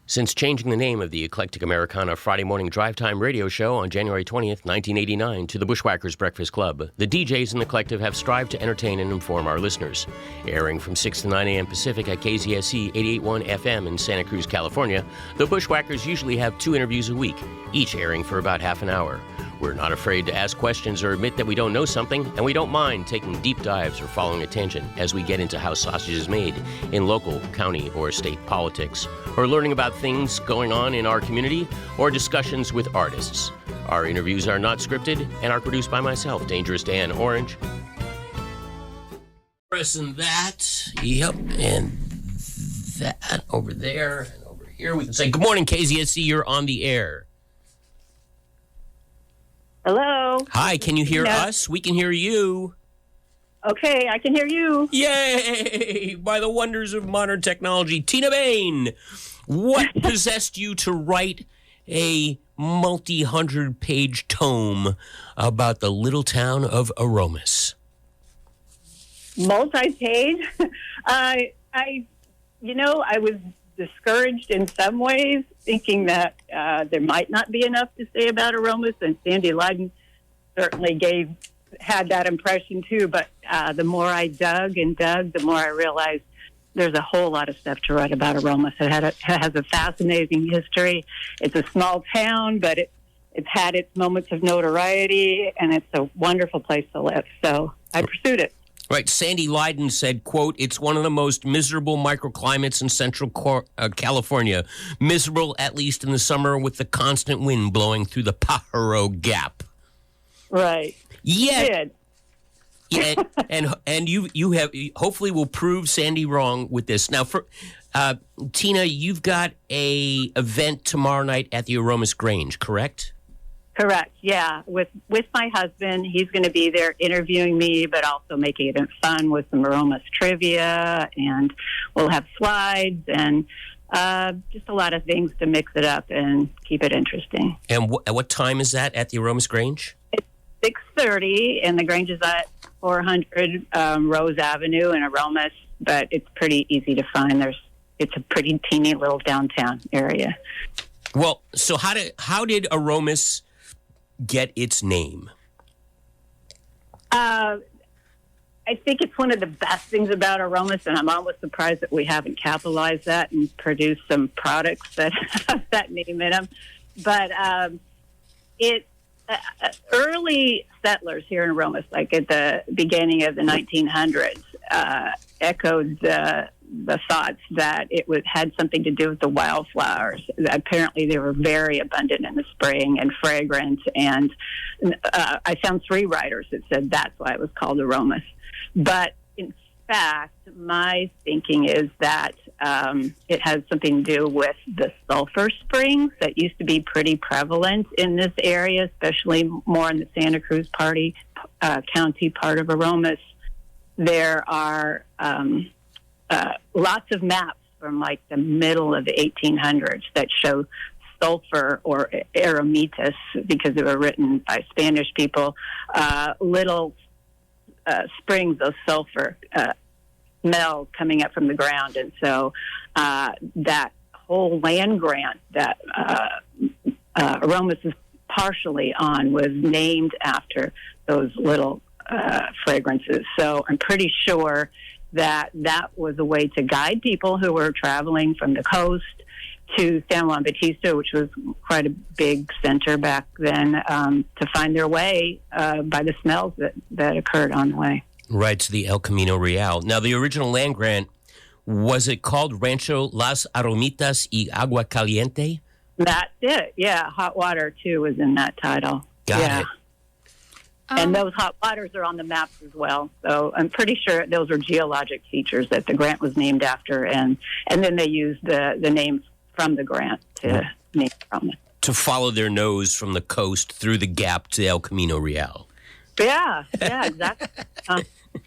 Since changing the name of the Eclectic Americana Friday morning drive time radio show on January 20th, 1989 to the Bushwhackers Breakfast Club, the DJs in the collective have strived to entertain and inform our listeners. Airing from 6 to 9 a.m. Pacific at KZSC 88.1 FM in Santa Cruz, California, the Bushwhackers usually have 2 interviews a week, each airing for about half an hour. We're not afraid to ask questions or admit that we don't know something, and we don't mind taking deep dives or following a tangent as we get into how sausage is made in local, county, or state politics, or learning about things going on in our community, or discussions with artists. Our interviews are not scripted and are produced by myself, Dangerous Dan Orange. Pressing that, yep, and that over there and over here. We can say, good morning, KZSC, you're on the air. Hello. Hi, can you hear us? We can hear you. Okay, I can hear you. Yay! By the wonders of modern technology. Tina Baine, what possessed you to write a multi-100-page tome about the little town of Aromas? Multi-page? I was discouraged in some ways, thinking that there might not be enough to say about Aromas, and Sandy Lydon certainly had that impression too. But the more I dug, the more I realized there's a whole lot of stuff to write about Aromas. It has a fascinating history. It's a small town, but it's had its moments of notoriety, and it's a wonderful place to live. So I pursued it. Right. Sandy Lydon said, quote, "It's one of the most miserable microclimates in Central California. Miserable, at least in the summer, with the constant wind blowing through the Pajaro Gap." Right. Yeah. And you have hopefully will prove Sandy wrong with this. Now, for Tina, you've got a event tomorrow night at the Aromas Grange, correct? Correct. Yeah, with my husband, he's going to be there interviewing me, but also making it fun with some Aromas trivia, and we'll have slides and just a lot of things to mix it up and keep it interesting. And what time is that at the Aromas Grange? It's 6:30, and the Grange is at 400 Rose Avenue in Aromas, but it's pretty easy to find. It's a pretty teeny little downtown area. Well, so how did Aromas get its name? I think it's one of the best things about Aromas, and I'm almost surprised that we haven't capitalized that and produced some products that have that name in them. But early settlers here in Aromas, like at the beginning of the 1900s, echoed the thoughts that it had something to do with the wildflowers. Apparently, they were very abundant in the spring and fragrant. And I found 3 writers that said that's why it was called Aromas. But in fact, my thinking is that it has something to do with the sulfur springs that used to be pretty prevalent in this area, especially more in the Santa Cruz County part of Aromas. There are lots of maps from like the middle of the 1800s that show sulfur or aromatis, because they were written by Spanish people, little springs of sulfur smell coming up from the ground. And so that whole land grant that Aromas is partially on was named after those little fragrances. So I'm pretty sure that was a way to guide people who were traveling from the coast to San Juan Bautista, which was quite a big center back then, to find their way by the smells that occurred on the way. Right, to the El Camino Real. Now, the original land grant, was it called Rancho Las Aromitas y Agua Caliente? That's it, yeah. Hot water, too, was in that title. Got it. And those hot waters are on the maps as well. So I'm pretty sure those are geologic features that the grant was named after. And then they used the name from the grant to name from it. To follow their nose from the coast through the gap to El Camino Real. Yeah, exactly.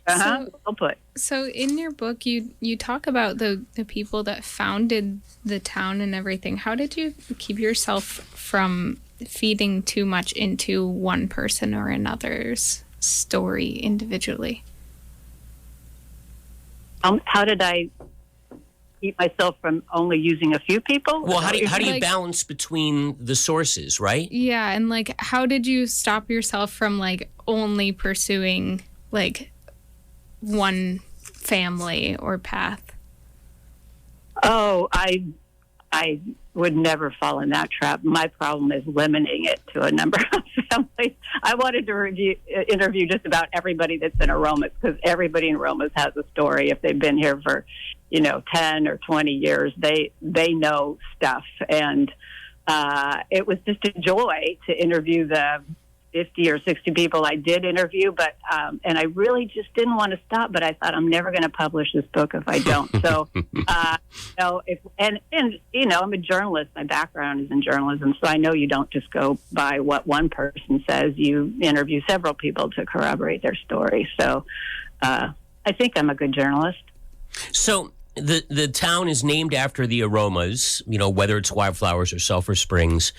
Well put. So in your book, you talk about the people that founded the town and everything. How did you keep yourself from feeding too much into one person or another's story individually? How did I keep myself from only using a few people. Well, how do you like, balance between the sources, right? Yeah, and like, how did you stop yourself from like only pursuing like one family or path? Oh, I would never fall in that trap. My problem is limiting it to a number of families. I wanted to interview just about everybody that's in Aromas, because everybody in Aromas has a story. If they've been here for, 10 or 20 years, they know stuff. And it was just a joy to interview the 50 or 60 people I did interview, but and I really just didn't want to stop, but I thought I'm never going to publish this book if I don't. So, I'm a journalist. My background is in journalism, so I know you don't just go by what one person says. You interview several people to corroborate their story. So, I think I'm a good journalist. So the town is named after the aromas, whether it's wildflowers or sulfur springs.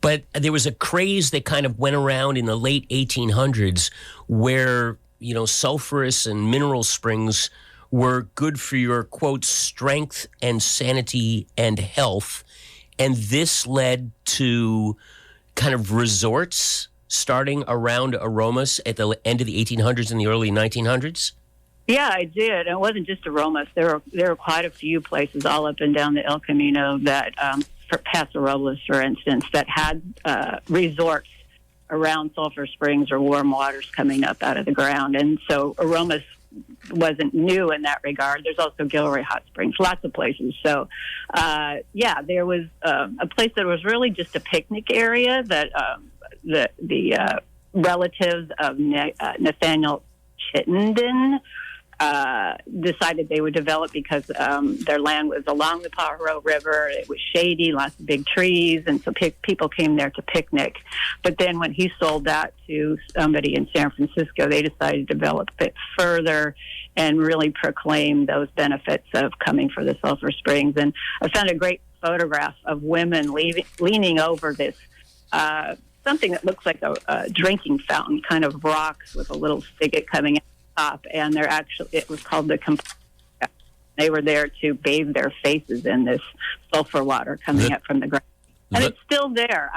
But there was a craze that kind of went around in the late 1800s where, sulfurous and mineral springs were good for your, quote, strength and sanity and health. And this led to kind of resorts starting around Aromas at the end of the 1800s and the early 1900s. Yeah, I did. It wasn't just Aromas. There were quite a few places all up and down the El Camino that for Paso Robles, for instance, that had resorts around sulfur springs or warm waters coming up out of the ground. And so Aromas wasn't new in that regard. There's also Gilroy Hot Springs, lots of places. So, there was a place that was really just a picnic area that the relatives of Nathaniel Chittenden decided they would develop because their land was along the Pajaro River. It was shady, lots of big trees, and so people came there to picnic. But then when he sold that to somebody in San Francisco, they decided to develop it further and really proclaim those benefits of coming for the sulfur springs. And I found a great photograph of women leaning over this something that looks like a drinking fountain, kind of rocks with a little spigot coming out. And it was called the complexion. They were there to bathe their faces in this sulfur water coming up from the ground. And it's still there.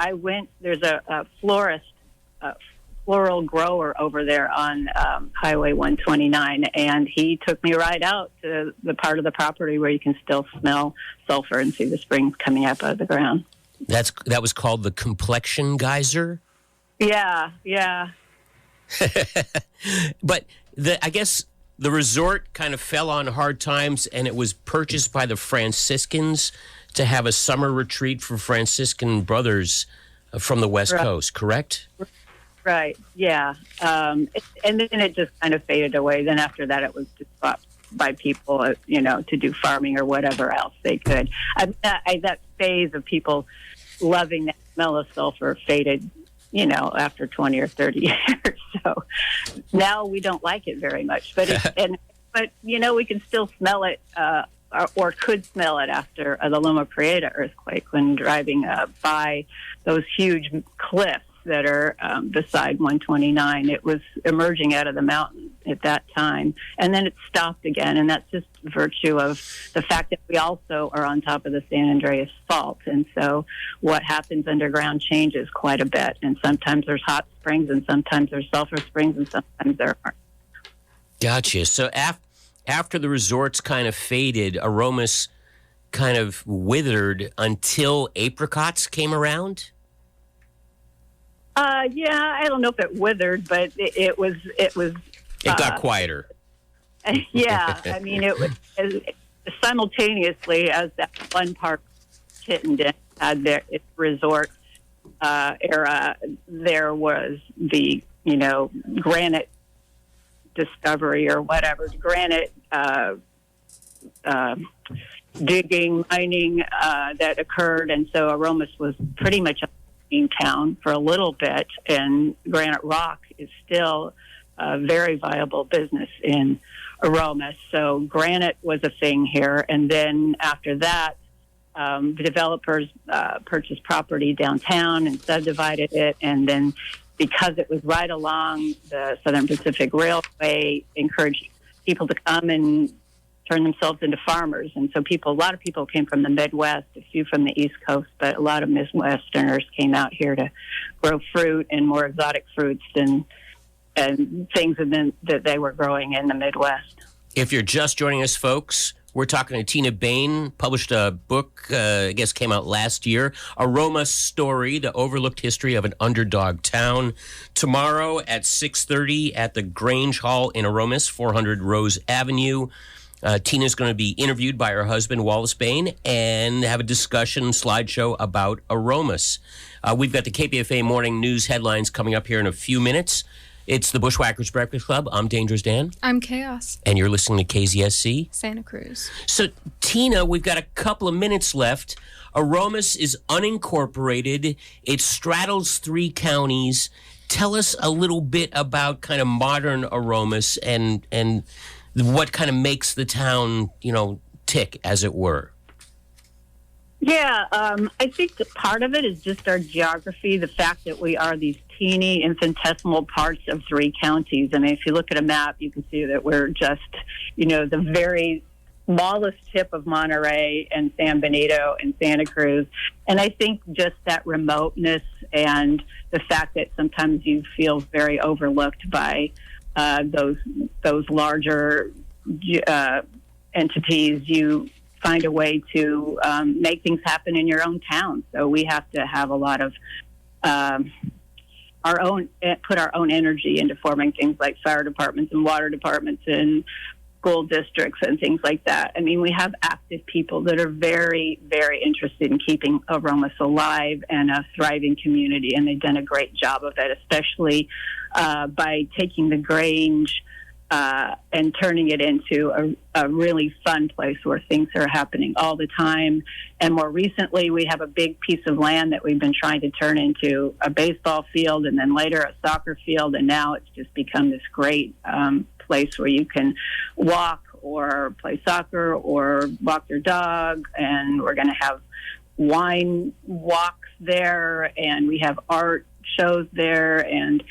There's a florist, floral grower over there on Highway 129, and he took me right out to the part of the property where you can still smell sulfur and see the springs coming up out of the ground. That was called the Complexion Geyser? Yeah. But I guess the resort kind of fell on hard times, and it was purchased by the Franciscans to have a summer retreat for Franciscan brothers from the West Coast, correct? Right, yeah. And then it just kind of faded away. Then after that, it was just bought by people, to do farming or whatever else they could. That phase of people loving that smell of sulfur faded after 20 or 30 years. So now we don't like it very much, but we can still smell it, or could smell it after the Loma Prieta earthquake when driving by those huge cliffs that are beside 129. It was emerging out of the mountain at that time, and then it stopped again, and that's just virtue of the fact that we also are on top of the San Andreas Fault, and so what happens underground changes quite a bit, and sometimes there's hot springs, and sometimes there's sulfur springs, and sometimes there aren't. Gotcha. So after the resorts kind of faded, Aromas kind of withered until apricots came around? I don't know if it withered, but it was. It got quieter. Yeah, I mean, it was simultaneously as that one part of Chittenden had its resort era. There was the granite discovery or whatever, granite digging, mining that occurred, and so Aromas was pretty much a town for a little bit, and granite rock is still a very viable business in Aromas. So granite was a thing here, and then after that, the developers purchased property downtown and subdivided it, and then because it was right along the Southern Pacific Railway, encouraged people to come and turn themselves into farmers. And so a lot of people came from the Midwest, a few from the East Coast, but a lot of Midwesterners came out here to grow fruit and more exotic fruits and things that they were growing in the Midwest. If you're just joining us, folks, we're talking to Tina Baine, published a book, I guess came out last year, AROMASTORY, The Overlooked History of an Underdog Town. Tomorrow at 6:30 at the Grange Hall in Aromas, 400 Rose Avenue. Tina's going to be interviewed by her husband, Wallace Baine, and have a discussion slideshow about Aromas. We've got the KPFA Morning News headlines coming up here in a few minutes. It's the Bushwhackers Breakfast Club. I'm Dangerous Dan. I'm Kaos. And you're listening to KZSC Santa Cruz. So, Tina, we've got a couple of minutes left. Aromas is unincorporated. It straddles 3 counties. Tell us a little bit about kind of modern Aromas and what kind of makes the town, tick, as it were. Yeah, I think that part of it is just our geography, the fact that we are these teeny, infinitesimal parts of 3 counties. I mean, if you look at a map, you can see that we're just, the very smallest tip of Monterey and San Benito and Santa Cruz. And I think just that remoteness and the fact that sometimes you feel very overlooked by those larger entities, you find a way to make things happen in your own town. So we have to have a lot of put our own energy into forming things like fire departments and water departments and school districts and things like that. I mean, we have active people that are very, very interested in keeping Aromas alive and a thriving community, and they've done a great job of it, especially by taking the Grange and turning it into a really fun place where things are happening all the time. And more recently, we have a big piece of land that we've been trying to turn into a baseball field and then later a soccer field. And now it's just become this great place where you can walk or play soccer or walk your dog. And we're going to have wine walks there, and we have art shows there, and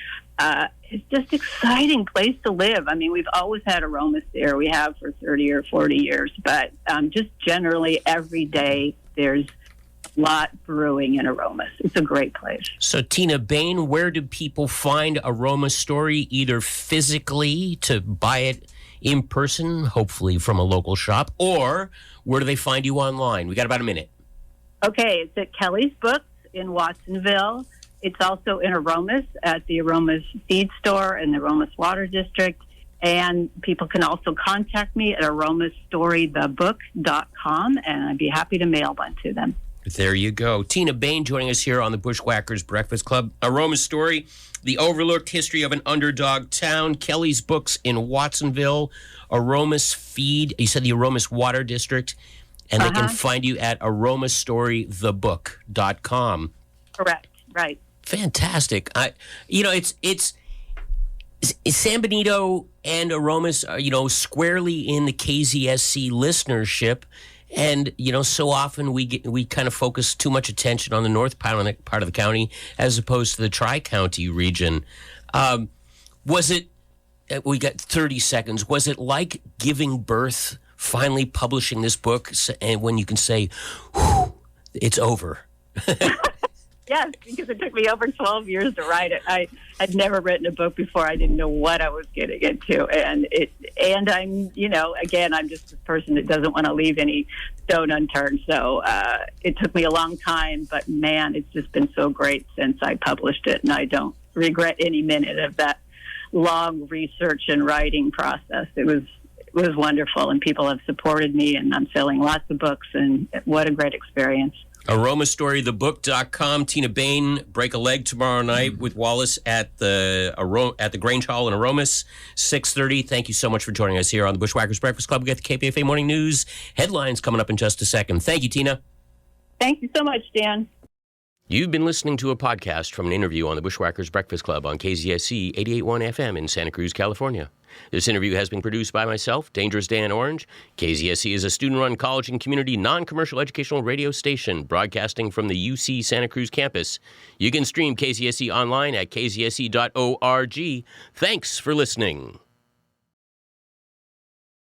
it's just an exciting place to live. I mean, we've always had aromas there. We have for 30 or 40 years, but just generally every day there's a lot brewing in Aromas. It's a great place. So, Tina Baine, where do people find AROMASTORY, either physically to buy it in person, hopefully from a local shop, or where do they find you online? We got about a minute. Okay, it's at Kelly's Books in Watsonville. It's also in Aromas at the Aromas Feed Store and the Aromas Water District. And people can also contact me at AROMASTORYthebook.com, and I'd be happy to mail one to them. There you go. Tina Baine joining us here on the Bushwhackers Breakfast Club. AROMASTORY, The Overlooked History of an Underdog Town. Kelly's Books in Watsonville. Aromas Feed. You said the Aromas Water District. And they can find you at AROMASTORYthebook.com. Correct. Right. Fantastic. It's San Benito and Aromas are, squarely in the KZSC listenership. And, so often we kind of focus too much attention on the north part of the county as opposed to the tri-county region. We got 30 seconds. Was it like giving birth, finally publishing this book, and when you can say, whew, it's over? Yes, because it took me over 12 years to write it. I had never written a book before. I didn't know what I was getting into. And I'm, again, I'm just this person that doesn't want to leave any stone unturned. So it took me a long time, but man, it's just been so great since I published it. And I don't regret any minute of that long research and writing process. It was wonderful, and people have supported me, and I'm selling lots of books, and what a great experience. AROMASTORYthebook.com. Tina Baine, break a leg tomorrow night with Wallace at the Grange Hall in Aromas, 6:30. Thank you so much for joining us here on the Bushwhackers Breakfast Club. We got the KPFA Morning News headlines coming up in just a second. Thank you, Tina. Thank you so much, Dan. You've been listening to a podcast from an interview on the Bushwhackers Breakfast Club on KZSC 88.1 FM in Santa Cruz, California. This interview has been produced by myself, Dangerous Dan Orange. KZSC is a student-run college and community non-commercial educational radio station broadcasting from the UC Santa Cruz campus. You can stream KZSC online at kzsc.org. Thanks for listening.